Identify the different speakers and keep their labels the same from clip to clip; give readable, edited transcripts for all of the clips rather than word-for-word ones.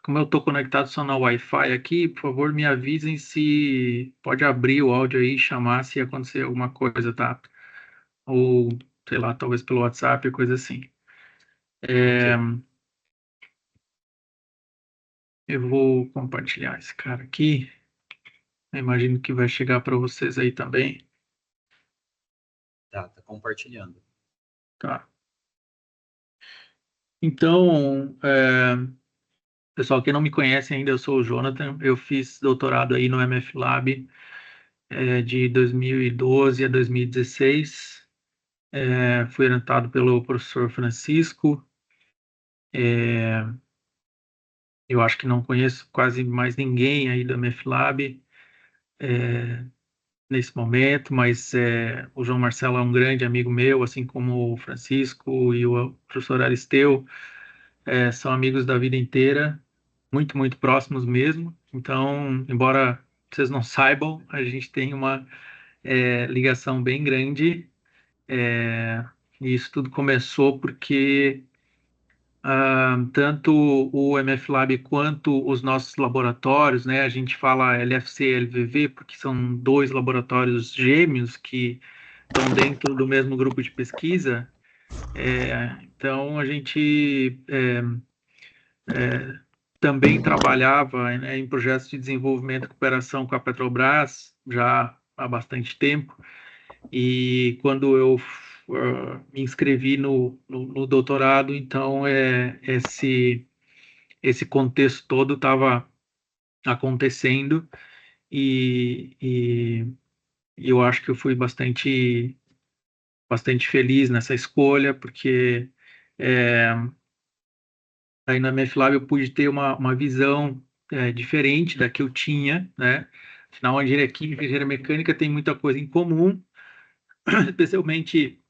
Speaker 1: Como eu estou conectado só na Wi-Fi aqui, por favor, me avisem se pode abrir o áudio aí e chamar se acontecer alguma coisa, tá? Ou, sei lá, talvez pelo WhatsApp, coisa assim.
Speaker 2: Ok.
Speaker 1: É, eu vou compartilhar esse cara aqui. Eu imagino que vai chegar para vocês aí também.
Speaker 2: Tá compartilhando.
Speaker 1: Tá. Então, pessoal, quem não me conhece ainda, eu sou o Jonathan. Eu fiz doutorado aí no MF Lab de 2012 a 2016. Fui orientado pelo professor Francisco. É, eu acho que não conheço quase mais ninguém aí do MF Lab nesse momento, mas o João Marcelo é um grande amigo meu, assim como o Francisco e o professor Aristeu, são amigos da vida inteira, muito, muito próximos mesmo. Então, embora vocês não saibam, a gente tem uma ligação bem grande. É, e isso tudo começou porque tanto o MF Lab quanto os nossos laboratórios, né? A gente fala LFC e LVV porque são dois laboratórios gêmeos que estão dentro do mesmo grupo de pesquisa. Então a gente também trabalhava, né, em projetos de desenvolvimento e cooperação com a Petrobras já há bastante tempo. E quando eu me inscrevi no doutorado, então esse contexto todo estava acontecendo e eu acho que eu fui bastante feliz nessa escolha, porque é, aí na MFLab eu pude ter uma visão diferente da que eu tinha, né? Afinal, a engenharia química e a engenharia mecânica tem muita coisa em comum, especialmente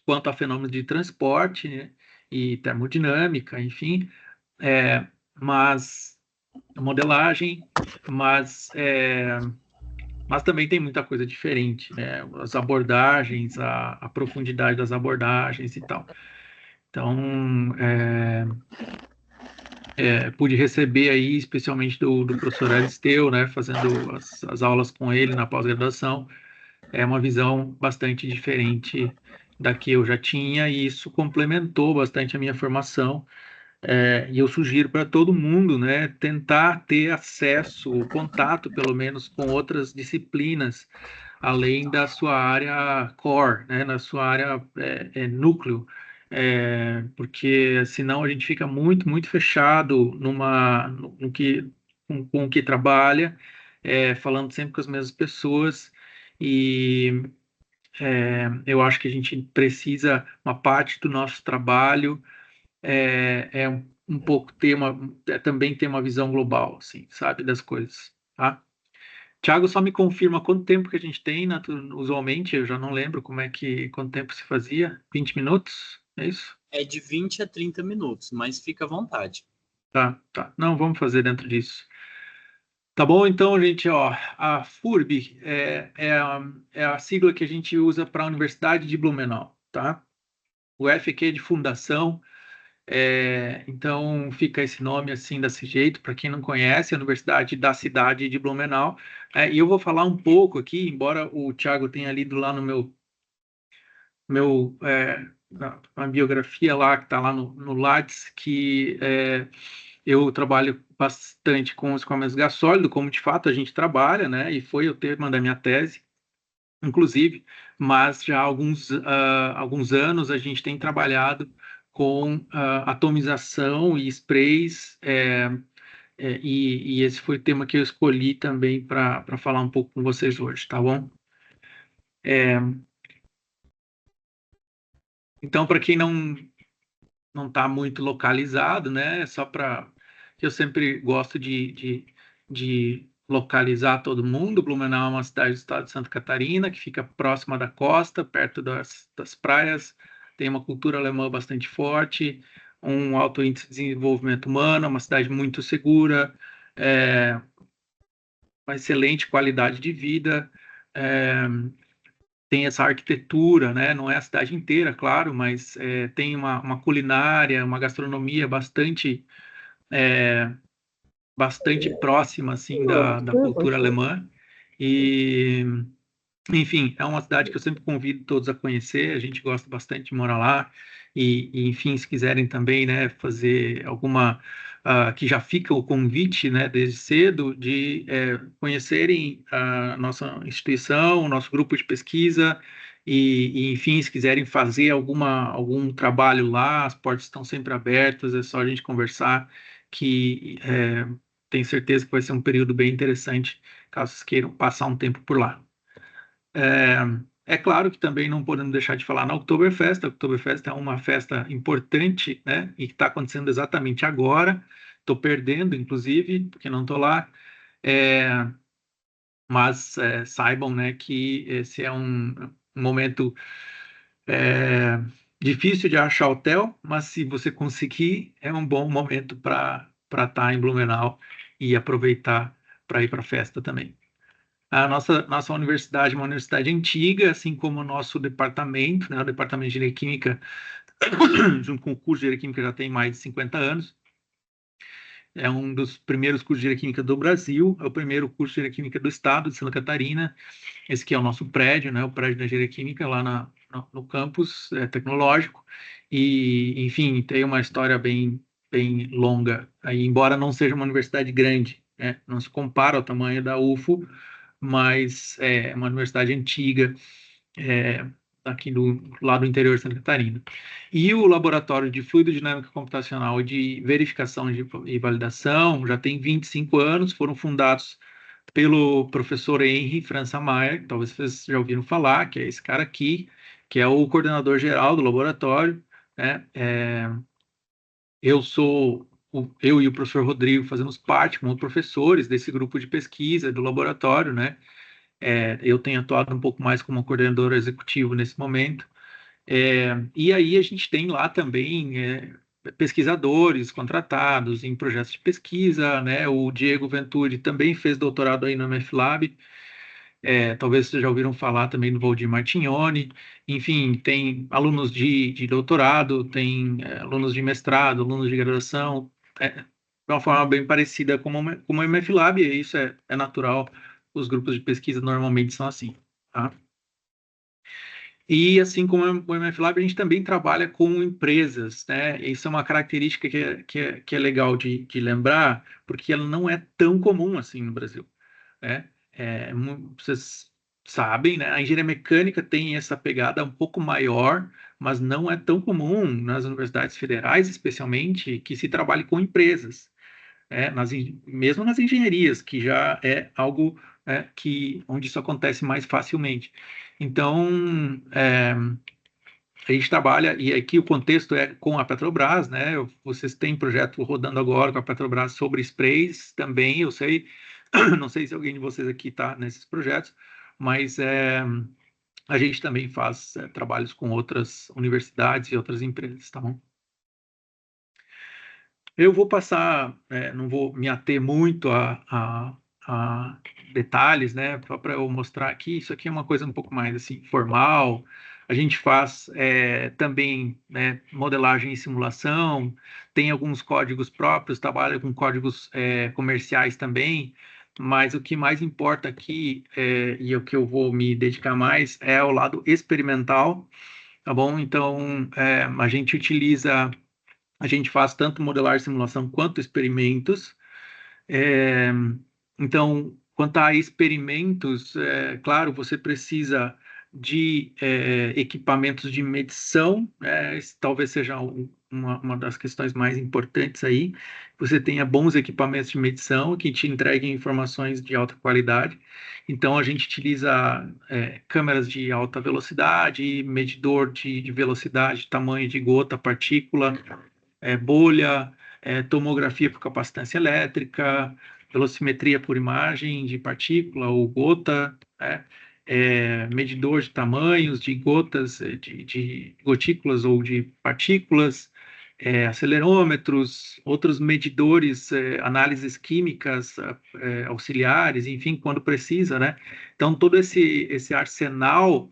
Speaker 1: quanto a fenômenos de transporte, né? E termodinâmica, enfim, é, mas modelagem, mas mas também tem muita coisa diferente, né? As abordagens, a profundidade das abordagens e tal. Então, pude receber aí, especialmente do professor Aristeu, né? Fazendo as aulas com ele na pós-graduação, uma visão bastante diferente da que eu já tinha, e isso complementou bastante a minha formação. E eu sugiro para todo mundo, né, tentar ter acesso, contato, pelo menos, com outras disciplinas, além da sua área core, né, na sua área núcleo, porque senão a gente fica muito, muito fechado no que, com o que trabalha, falando sempre com as mesmas pessoas, e eu acho que a gente precisa, uma parte do nosso trabalho um pouco também ter uma visão global, assim, sabe, das coisas, tá? Tiago, só me confirma quanto tempo que a gente tem, usualmente, eu já não lembro quanto tempo se fazia, 20 minutos, é isso?
Speaker 2: É de 20 a 30 minutos, mas fica à vontade.
Speaker 1: Tá, tá. Não, vamos fazer dentro disso. Tá bom, então, gente, ó, a FURB é a sigla que a gente usa para a Universidade de Blumenau, tá? O F aqui é de fundação. Então fica esse nome assim desse jeito, para quem não conhece, a Universidade da Cidade de Blumenau. E eu vou falar um pouco aqui, embora o Thiago tenha lido lá no na biografia lá, que está lá no Lattes, que eu trabalho bastante com escoamento de gás sólido, como de fato a gente trabalha, né? E foi o tema da minha tese, inclusive, mas já há alguns anos a gente tem trabalhado com atomização e sprays, e esse foi o tema que eu escolhi também para falar um pouco com vocês hoje, tá bom? É, então, para quem não está muito localizado, né, só para eu sempre gosto de localizar todo mundo. Blumenau é uma cidade do estado de Santa Catarina, que fica próxima da costa, perto das praias, tem uma cultura alemã bastante forte, um alto índice de desenvolvimento humano, uma cidade muito segura, é, uma excelente qualidade de vida, é, tem essa arquitetura, né? Não é a cidade inteira, claro, mas tem uma culinária, uma gastronomia bastante próxima assim da cultura alemã e, enfim, é uma cidade que eu sempre convido todos a conhecer. A gente gosta bastante de morar lá enfim, se quiserem também, né, fazer alguma que já fica o convite, né, desde cedo de conhecerem a nossa instituição, o nosso grupo de pesquisa enfim, se quiserem fazer algum trabalho lá, as portas estão sempre abertas. É só a gente conversar que tenho certeza que vai ser um período bem interessante, caso vocês queiram passar um tempo por lá. É claro que também não podemos deixar de falar na Oktoberfest. A Oktoberfest é uma festa importante, né? E que está acontecendo exatamente agora. Estou perdendo, inclusive, porque não estou lá. É, mas saibam, né, que esse é um momento é, difícil de achar hotel, mas se você conseguir, é um bom momento para estar em Blumenau e aproveitar para ir para a festa também. A nossa universidade é uma universidade antiga, assim como o nosso departamento, né? O departamento de Engenharia Química, junto com o curso de Engenharia Química, já tem mais de 50 anos. É um dos primeiros cursos de Engenharia Química do Brasil, é o primeiro curso de Engenharia Química do estado de Santa Catarina. Esse aqui é o nosso prédio, né? O prédio da Engenharia Química lá no campus tecnológico. E, enfim, tem uma história bem longa. Aí, embora não seja uma universidade grande, né? Não se compara ao tamanho da UFO, mas é uma universidade antiga, aqui lá do interior de Santa Catarina. E o Laboratório de Fluidodinâmica Computacional e de Verificação e Validação já tem 25 anos, foram fundados pelo professor Henry França Mayer, que talvez vocês já ouviram falar, que é esse cara aqui, que é o coordenador geral do laboratório, né? Eu e o professor Rodrigo fazemos parte, como professores, desse grupo de pesquisa do laboratório, né? Eu tenho atuado um pouco mais como coordenador executivo nesse momento. E aí a gente tem lá também pesquisadores contratados em projetos de pesquisa, né? O Diego Venturi também fez doutorado aí no MFLab. Talvez vocês já ouviram falar também do Valdir Martignoni. Enfim, tem alunos de doutorado, tem alunos de mestrado, alunos de graduação, de uma forma bem parecida como o MFLab, e isso é natural. Os grupos de pesquisa normalmente são assim, tá? E assim como o MFLab, a gente também trabalha com empresas, né? Isso é uma característica que é legal de lembrar, porque ela não é tão comum assim no Brasil, né? Vocês sabem, né? A engenharia mecânica tem essa pegada um pouco maior, mas não é tão comum nas universidades federais, especialmente, que se trabalhe com empresas, mesmo nas engenharias, que já é algo onde isso acontece mais facilmente. Então, a gente trabalha, e aqui o contexto é com a Petrobras, né? Vocês têm projeto rodando agora com a Petrobras sobre sprays também, eu sei, não sei se alguém de vocês aqui está nesses projetos, mas a gente também faz trabalhos com outras universidades e outras empresas, tá bom? Eu vou passar, não vou me ater muito a detalhes, né, só para eu mostrar aqui. Isso aqui é uma coisa um pouco mais assim formal. A gente faz também, né, modelagem e simulação. Tem alguns códigos próprios, trabalha com códigos comerciais também. Mas o que mais importa aqui e o que eu vou me dedicar mais é o lado experimental, tá bom? Então a gente faz tanto modelagem e simulação quanto experimentos. É, então, quanto a experimentos, claro, você precisa de equipamentos de medição, esse talvez seja uma das questões mais importantes aí. Você tenha bons equipamentos de medição que te entreguem informações de alta qualidade. Então, a gente utiliza câmeras de alta velocidade, medidor de velocidade, tamanho de gota, partícula, bolha, tomografia por capacitância elétrica, velocimetria por imagem de partícula ou gota, medidor de tamanhos de gotas, de gotículas ou de partículas, acelerômetros, outros medidores, análises químicas auxiliares, enfim, quando precisa, né? Então, todo esse arsenal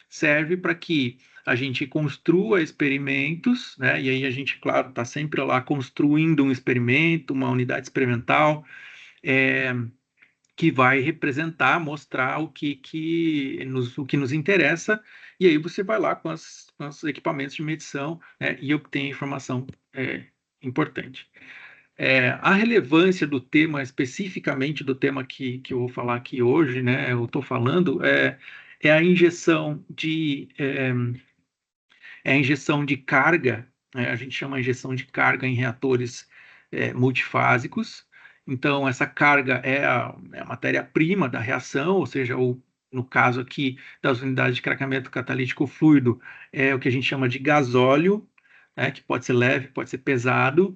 Speaker 1: serve para que a gente construa experimentos, né? E aí a gente, claro, está sempre lá construindo um experimento, uma unidade experimental, que vai representar, mostrar o que nos interessa, e aí você vai lá com os equipamentos de medição, né, e obtém informação importante. A relevância do tema, especificamente do tema que eu vou falar aqui hoje, né, eu estou falando, é a injeção a injeção de carga, né, a gente chama injeção de carga em reatores multifásicos. Então, essa carga é a matéria-prima da reação, ou seja, no caso aqui das unidades de craqueamento catalítico fluido, é o que a gente chama de gasóleo, né, que pode ser leve, pode ser pesado,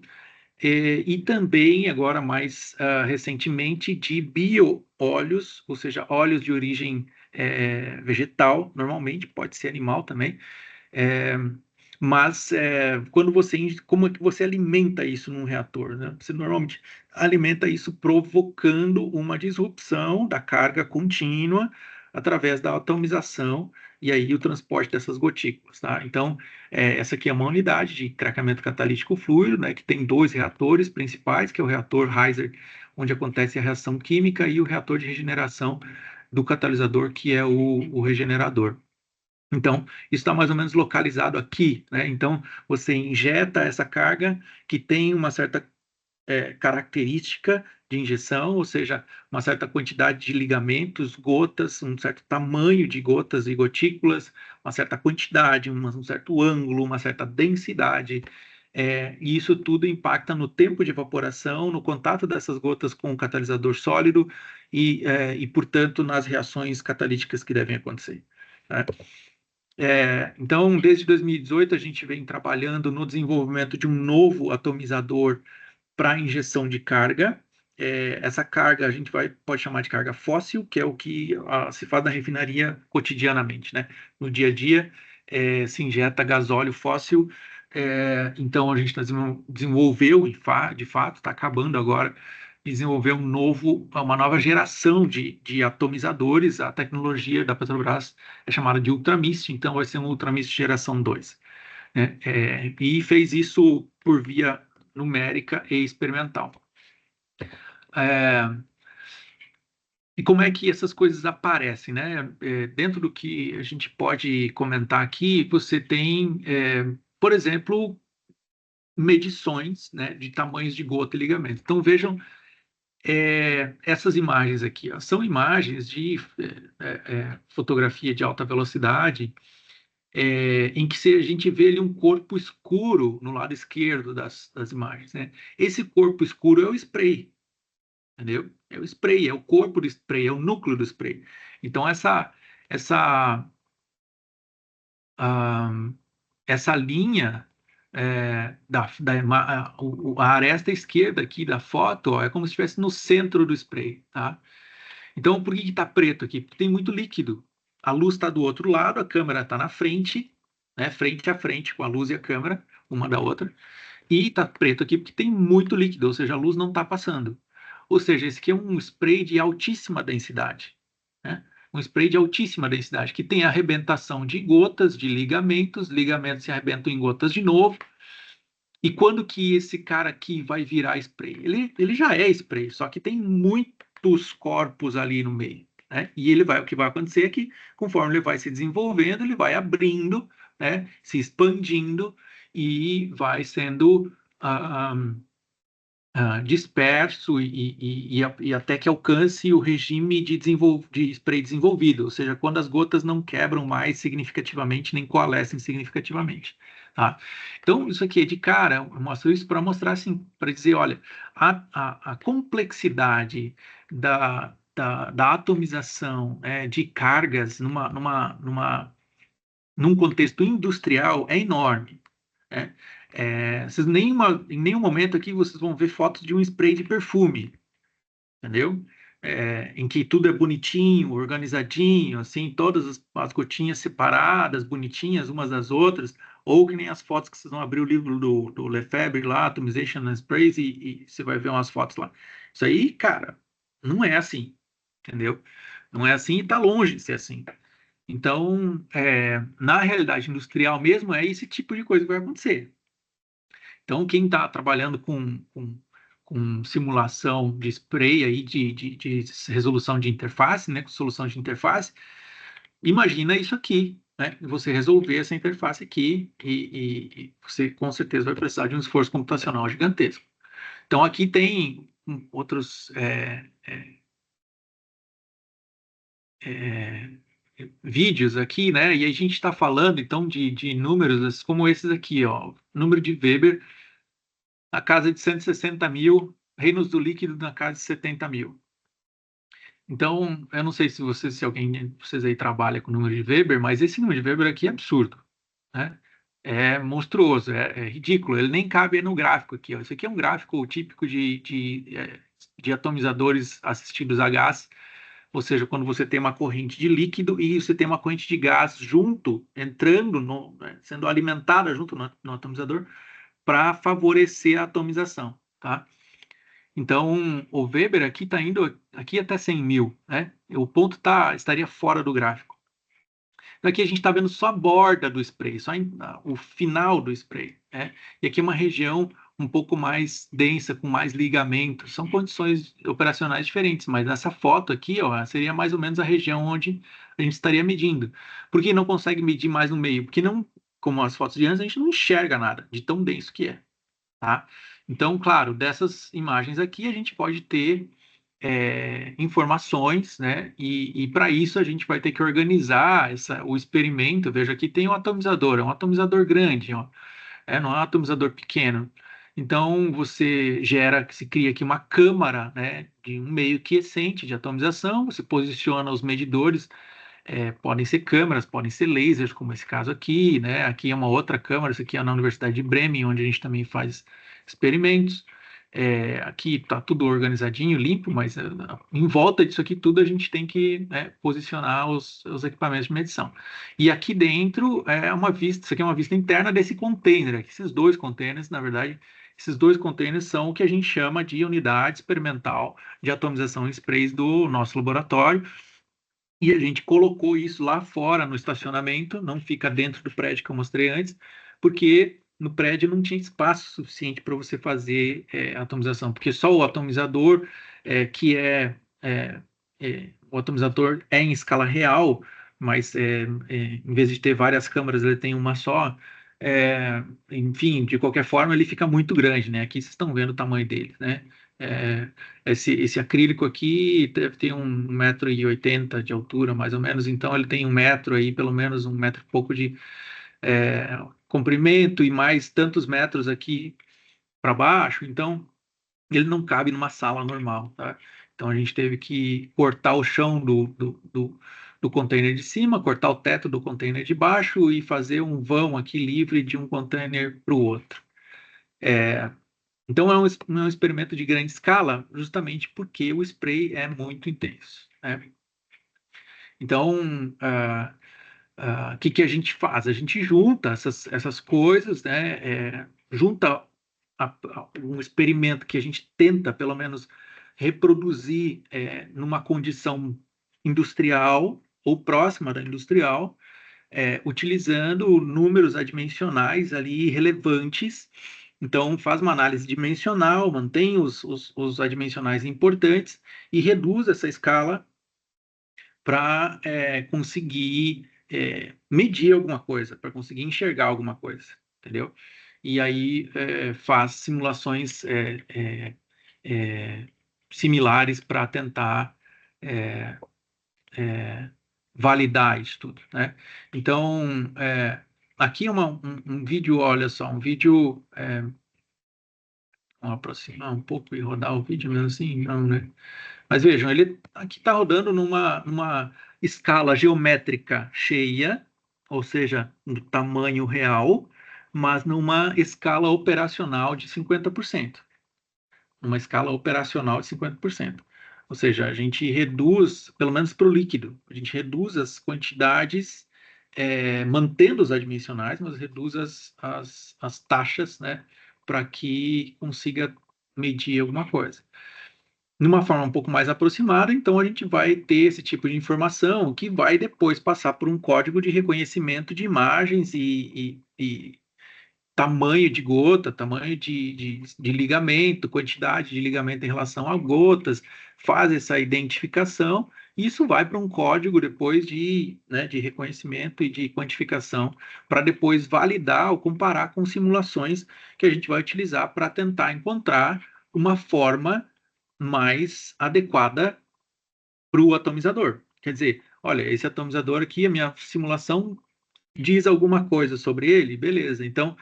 Speaker 1: e também, agora mais recentemente, de bioóleos, ou seja, óleos de origem vegetal, normalmente, pode ser animal também, é, mas como é que você alimenta isso num reator, né? Você normalmente alimenta isso provocando uma disrupção da carga contínua através da atomização e aí o transporte dessas gotículas, tá? Então, essa aqui é uma unidade de craqueamento catalítico fluido, né, que tem dois reatores principais, que é o reator Heiser, onde acontece a reação química, e o reator de regeneração do catalisador, que é o regenerador. Então, isso está mais ou menos localizado aqui, né? Então, você injeta essa carga que tem uma certa característica de injeção, ou seja, uma certa quantidade de ligamentos, gotas, um certo tamanho de gotas e gotículas, uma certa quantidade, um certo ângulo, uma certa densidade. E isso tudo impacta no tempo de evaporação, no contato dessas gotas com o catalisador sólido e portanto, nas reações catalíticas que devem acontecer, né? Então, desde 2018, a gente vem trabalhando no desenvolvimento de um novo atomizador para injeção de carga. Essa carga a gente pode chamar de carga fóssil, que é o que se faz na refinaria cotidianamente, né? No dia a dia, se injeta gasóleo fóssil. Então, a gente desenvolveu, de fato, está acabando agora, desenvolver uma nova geração de atomizadores. A tecnologia da Petrobras é chamada de Ultramist, então vai ser um Ultramist geração 2, né? E fez isso por via numérica e experimental. E como é que essas coisas aparecem, né? Dentro do que a gente pode comentar aqui, você tem, por exemplo, medições, né, de tamanhos de gota e ligamento. Então, vejam essas imagens aqui, ó, são imagens de fotografia de alta velocidade, em que a gente vê ali um corpo escuro no lado esquerdo das imagens, né? Esse corpo escuro é o spray, entendeu? É o spray, é o corpo do spray, é o núcleo do spray. Então, essa, ah, essa linha a aresta esquerda aqui da foto, ó, é como se estivesse no centro do spray, tá? Então, por que está preto aqui? Porque tem muito líquido. A luz está do outro lado, a câmera está na frente, né, frente a frente, com a luz e a câmera, uma da outra. E está preto aqui porque tem muito líquido, ou seja, a luz não está passando. Ou seja, esse aqui é um spray de altíssima densidade, né? Um spray de altíssima densidade, que tem arrebentação de gotas, de ligamentos, ligamentos se arrebentam em gotas de novo. E quando que esse cara aqui vai virar spray? Ele já é spray, só que tem muitos corpos ali no meio, né? E o que vai acontecer é que, conforme ele vai se desenvolvendo, ele vai abrindo, né? Se expandindo e vai sendo disperso e até que alcance o regime de spray desenvolvido, ou seja, quando as gotas não quebram mais significativamente nem coalescem significativamente, tá? Então, isso aqui é de cara, eu mostro isso para mostrar assim, para dizer, olha, a complexidade da atomização de cargas num contexto industrial é enorme, né? Vocês em nenhum momento aqui vocês vão ver fotos de um spray de perfume, entendeu? Em que tudo é bonitinho, organizadinho, assim, todas as gotinhas separadas, bonitinhas umas das outras, ou que nem as fotos que vocês vão abrir o livro do Lefebvre lá, Atomization and Sprays, e você vai ver umas fotos lá. Isso aí, cara, não é assim, entendeu? Não é assim e está longe de ser assim. Então, na realidade industrial mesmo, é esse tipo de coisa que vai acontecer. Então, quem está trabalhando com simulação de spray aí, de resolução de interface, né, com solução de interface, imagina isso aqui, né? Você resolver essa interface aqui e você com certeza vai precisar de um esforço computacional gigantesco. Então, aqui tem outros é, vídeos aqui, né? E a gente está falando então de números como esses aqui, ó. Número de Weber, na casa de 160 mil, reinos do líquido na casa de 70 mil. Então, eu não sei se alguém de vocês aí trabalha com número de Weber, mas esse número de Weber aqui é absurdo, né? É monstruoso, é ridículo, ele nem cabe no gráfico aqui, ó. Isso aqui é um gráfico típico de atomizadores assistidos a gás, ou seja, quando você tem uma corrente de líquido e você tem uma corrente de gás junto, entrando, né, sendo alimentada junto no atomizador, para favorecer a atomização, tá? Então, o Weber aqui está indo aqui até 100 mil, né? O ponto estaria fora do gráfico. Aqui a gente está vendo só a borda do spray, o final do spray, né? E aqui é uma região um pouco mais densa, com mais ligamentos. São condições operacionais diferentes, mas nessa foto aqui, ó, seria mais ou menos a região onde a gente estaria medindo. Por que não consegue medir mais no meio? Porque não, como as fotos de antes, a gente não enxerga nada de tão denso que é, tá? Então, claro, dessas imagens aqui a gente pode ter informações, né? E para isso a gente vai ter que organizar o experimento. Veja, aqui tem um atomizador, é um atomizador grande, ó, não é um atomizador pequeno. Então se cria aqui uma câmara, né, de um meio quiescente de atomização. Você posiciona os medidores, podem ser câmeras, podem ser lasers, como esse caso aqui, né? Aqui é uma outra câmara, isso aqui é na Universidade de Bremen, onde a gente também faz experimentos. Aqui está tudo organizadinho, limpo, mas em volta disso aqui tudo a gente tem que, né, posicionar os equipamentos de medição. E aqui dentro é uma vista, isso aqui é uma vista interna desse container. Aqui, esses dois containers, na verdade, esses dois containers são o que a gente chama de unidade experimental de atomização em sprays do nosso laboratório. E a gente colocou isso lá fora no estacionamento, não fica dentro do prédio que eu mostrei antes, porque no prédio não tinha espaço suficiente para você fazer atomização, porque só o atomizador, que o atomizador é em escala real, mas em vez de ter várias câmaras, ele tem uma só. Enfim, de qualquer forma, ele fica muito grande, né? Aqui vocês estão vendo o tamanho dele, né? É, esse acrílico aqui deve ter 1,80 m de altura, mais ou menos, então ele tem 1 metro aí, pelo menos 1 metro e pouco de comprimento e mais tantos metros aqui para baixo, então ele não cabe numa sala normal, tá? Então a gente teve que cortar o chão do container de cima, cortar o teto do container de baixo e fazer um vão aqui livre de um container para o outro. Então, é um experimento de grande escala, justamente porque o spray é muito intenso, né? Então, o que a gente faz? A gente junta essas coisas, né? Junta um experimento que a gente tenta, pelo menos, reproduzir numa condição industrial ou próxima da industrial, utilizando números adimensionais ali relevantes. Então, faz uma análise dimensional, mantém os adimensionais importantes e reduz essa escala para conseguir medir alguma coisa, para conseguir enxergar alguma coisa, entendeu? E aí faz simulações similares para tentar é, validar isso tudo, né? Então, aqui é um vídeo, olha só, um vídeo, vamos aproximar um pouco e rodar o vídeo mesmo assim, não, né? Mas vejam, ele aqui está rodando numa escala geométrica cheia, ou seja, no tamanho real, mas numa escala operacional de 50%. Uma escala operacional de 50%. Ou seja, a gente reduz, pelo menos para o líquido, a gente reduz as quantidades, mantendo os adimensionais, mas reduz as taxas, né, para que consiga medir alguma coisa. numa forma um pouco mais aproximada, então a gente vai ter esse tipo de informação que vai depois passar por um código de reconhecimento de imagens e tamanho de gota, tamanho de ligamento, quantidade de ligamento em relação a gotas, faz essa identificação, e isso vai para um código depois né, de reconhecimento e de quantificação, para depois validar ou comparar com simulações que a gente vai utilizar para tentar encontrar uma forma mais adequada para o atomizador. Quer dizer, olha, esse atomizador aqui, a minha simulação diz alguma coisa sobre ele, beleza. Então, o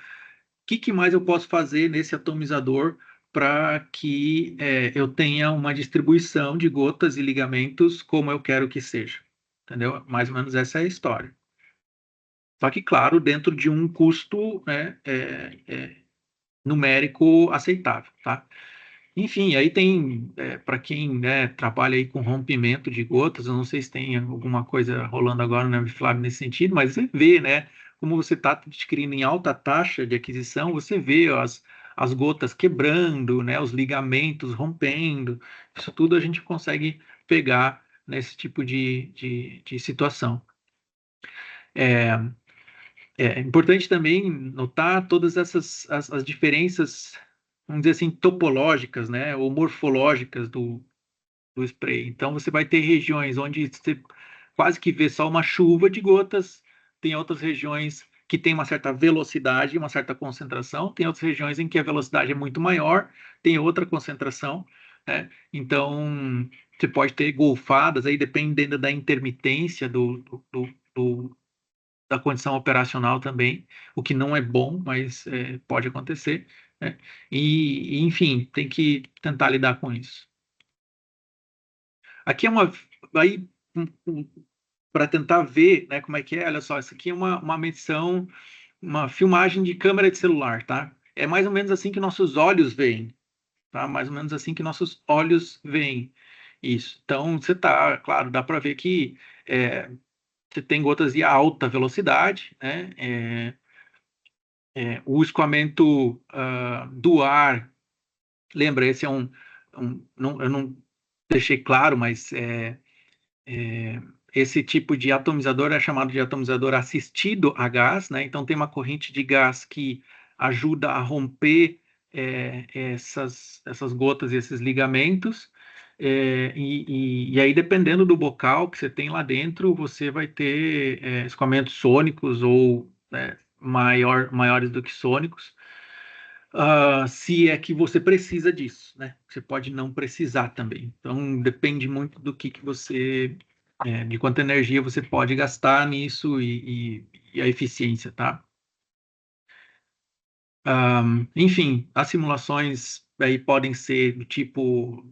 Speaker 1: que mais eu posso fazer nesse atomizador para que eu tenha uma distribuição de gotas e ligamentos como eu quero que seja? Entendeu? Mais ou menos essa é a história. Só que, claro, dentro de um custo, né, numérico aceitável, tá? Enfim, aí tem, para quem, né, trabalha aí com rompimento de gotas, eu não sei se tem alguma coisa rolando agora na Ambiflab nesse sentido, mas você vê, né, como você está adquirindo em alta taxa de aquisição, você vê as gotas quebrando, né, os ligamentos rompendo, isso tudo a gente consegue pegar nesse tipo de situação. É importante também notar todas as diferenças, vamos dizer assim, topológicas, né, ou morfológicas do spray. Então, você vai ter regiões onde você quase que vê só uma chuva de gotas, tem outras regiões que tem uma certa velocidade, uma certa concentração, tem outras regiões em que a velocidade é muito maior, tem outra concentração, né? Então, você pode ter golfadas, aí dependendo da intermitência da condição operacional também, o que não é bom, mas pode acontecer, né? Enfim, tem que tentar lidar com isso. Aqui é uma. Aí, para tentar ver, né, como é que é, olha só, isso aqui é uma medição, uma filmagem de câmera de celular, tá? É mais ou menos assim que nossos olhos veem, tá? Mais ou menos assim que nossos olhos veem isso. Então, você tá, claro, dá para ver que você tem gotas de alta velocidade, né? O escoamento do ar, lembra, esse é eu não deixei claro, mas esse tipo de atomizador é chamado de atomizador assistido a gás, né? Então tem uma corrente de gás que ajuda a romper essas gotas e esses ligamentos. E aí, dependendo do bocal que você tem lá dentro, você vai ter escoamentos sônicos ou maiores do que sônicos, se é que você precisa disso, né? Você pode não precisar também. Então, depende muito do que você, de quanta energia você pode gastar nisso e a eficiência, tá? Enfim, as simulações aí podem ser do tipo,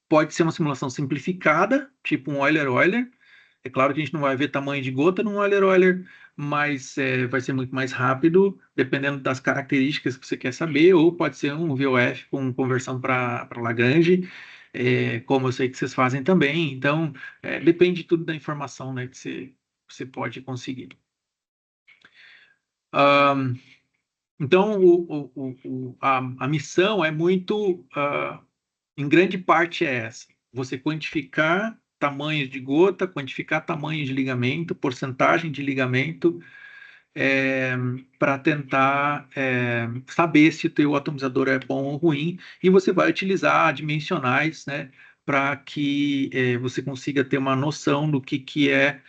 Speaker 1: pode ser uma simulação simplificada, tipo um Euler-Euler. É claro que a gente não vai ver tamanho de gota no Euler-Euler, mas vai ser muito mais rápido, dependendo das características que você quer saber, ou pode ser um VOF com conversão para Lagrange, como eu sei que vocês fazem também. Então, depende tudo da informação, né, que você pode conseguir. Então, a missão é muito, em grande parte é essa: você quantificar tamanhos de gota, quantificar tamanho de ligamento, porcentagem de ligamento, para tentar saber se o teu atomizador é bom ou ruim, e você vai utilizar dimensionais, né, para que você consiga ter uma noção do que é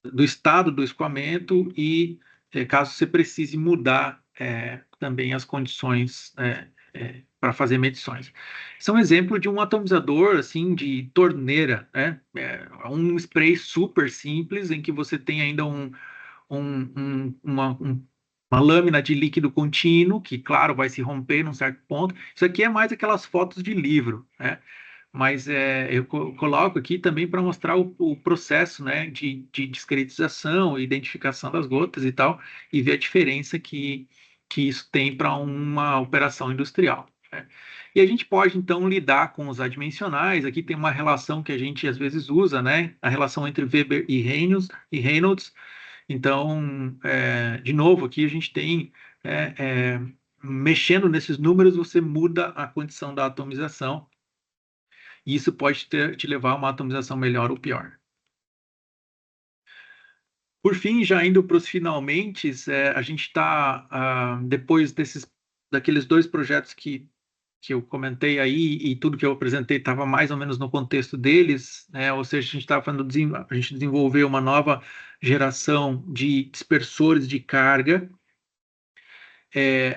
Speaker 1: do estado do escoamento e caso você precise mudar também as condições para fazer medições. Isso é um exemplo de um atomizador assim de torneira, né? Um spray super simples em que você tem ainda uma lâmina de líquido contínuo, que, claro, vai se romper num certo ponto. Isso aqui é mais aquelas fotos de livro, né? Mas eu coloco aqui também para mostrar o processo, né, de discretização, identificação das gotas e tal, e ver a diferença que isso tem para uma operação industrial, né? E a gente pode, então, lidar com os adimensionais. Aqui tem uma relação que a gente às vezes usa, né? A relação entre Weber e Reynolds. Então, de novo, aqui a gente tem mexendo nesses números, você muda a condição da atomização, e isso pode te levar a uma atomização melhor ou pior. Por fim, já indo para os finalmente, a gente está, depois daqueles 2 projetos que eu comentei aí, e tudo que eu apresentei estava mais ou menos no contexto deles, né? Ou seja, a gente estava falando, a gente desenvolveu uma nova geração de dispersores de carga.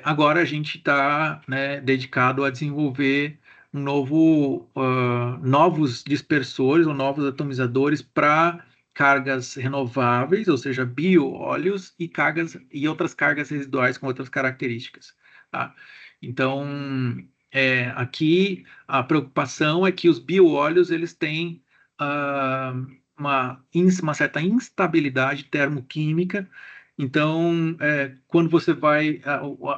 Speaker 1: Agora a gente está, né, dedicado a desenvolver novos dispersores ou novos atomizadores para cargas renováveis, ou seja, bioóleos e outras cargas residuais com outras características, tá? Então, aqui a preocupação é que os bioóleos eles têm ah, uma certa instabilidade termoquímica. Então, quando você vai.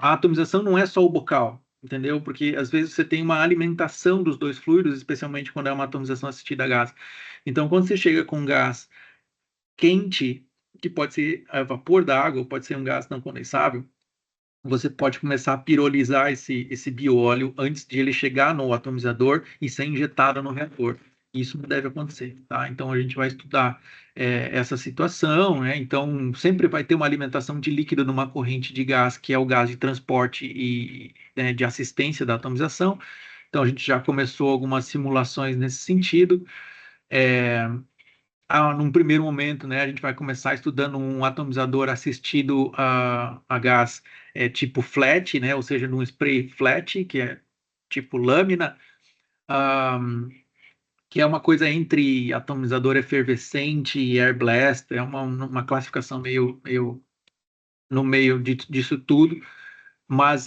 Speaker 1: A atomização não é só o bocal, entendeu? Porque às vezes você tem uma alimentação dos 2 fluidos, especialmente quando é uma atomização assistida a gás. Então, quando você chega com um gás quente, que pode ser vapor da água, ou pode ser um gás não condensável, você pode começar a pirolizar esse bioóleo antes de ele chegar no atomizador e ser injetado no reator. Isso não deve acontecer, tá? Então a gente vai estudar essa situação, né? Então sempre vai ter uma alimentação de líquido numa corrente de gás, que é o gás de transporte e de assistência da atomização. Então a gente já começou algumas simulações nesse sentido. Num primeiro momento, né, a gente vai começar estudando um atomizador assistido a gás tipo flat, né, ou seja, num spray flat, que é tipo lâmina, que é uma coisa entre atomizador efervescente e air blast, é uma classificação meio no meio disso tudo, mas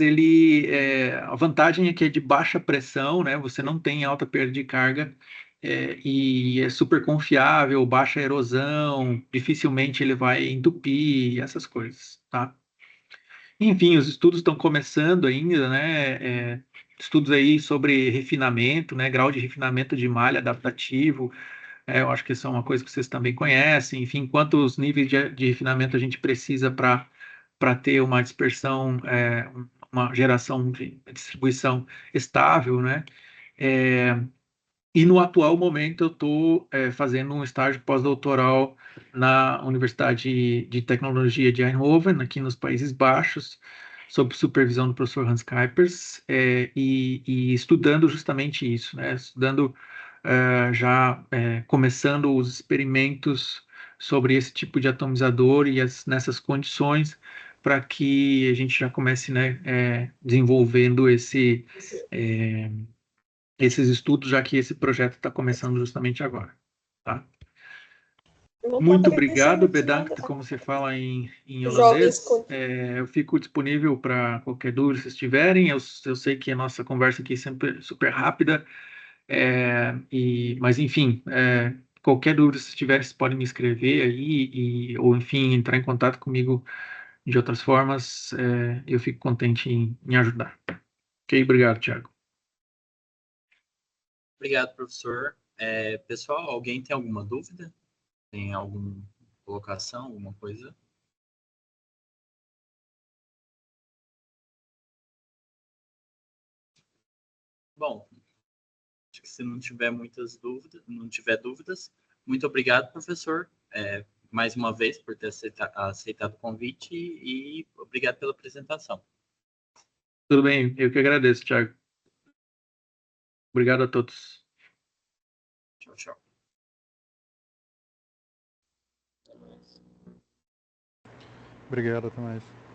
Speaker 1: a vantagem é que é de baixa pressão, né? Você não tem alta perda de carga, e é super confiável, baixa erosão, dificilmente ele vai entupir, essas coisas, tá? Enfim, os estudos estão começando ainda, né? Estudos aí sobre refinamento, né? Grau de refinamento de malha adaptativo, eu acho que isso é uma coisa que vocês também conhecem. Enfim, quantos níveis de refinamento a gente precisa para ter uma dispersão, uma geração de distribuição estável, né? É, e no atual momento eu estou fazendo um estágio pós-doutoral na Universidade de Tecnologia de Eindhoven, aqui nos Países Baixos, sob supervisão do professor Hans Kuipers, e estudando justamente isso, né? Estudando já começando os experimentos sobre esse tipo de atomizador e nessas condições, para que a gente já comece, né, desenvolvendo esses estudos, já que esse projeto está começando justamente agora, tá? Muito obrigado, Bedankt, como se fala em holandês. Eu fico disponível para qualquer dúvida que vocês tiverem. Eu sei que a nossa conversa aqui é sempre super rápida, mas enfim, qualquer dúvida que vocês tiverem, vocês podem me escrever aí, ou enfim, entrar em contato comigo de outras formas. Eu fico contente em ajudar. Ok, obrigado, Thiago.
Speaker 2: Obrigado, professor. Pessoal, alguém tem alguma dúvida? Tem alguma colocação, alguma coisa? Bom, acho que se não tiver muitas dúvidas, não tiver dúvidas, muito obrigado, professor, mais uma vez por ter aceitado o convite e obrigado pela apresentação.
Speaker 1: Tudo bem, eu que agradeço, Thiago. Obrigado a todos.
Speaker 2: Tchau, tchau.
Speaker 3: Obrigado, até mais.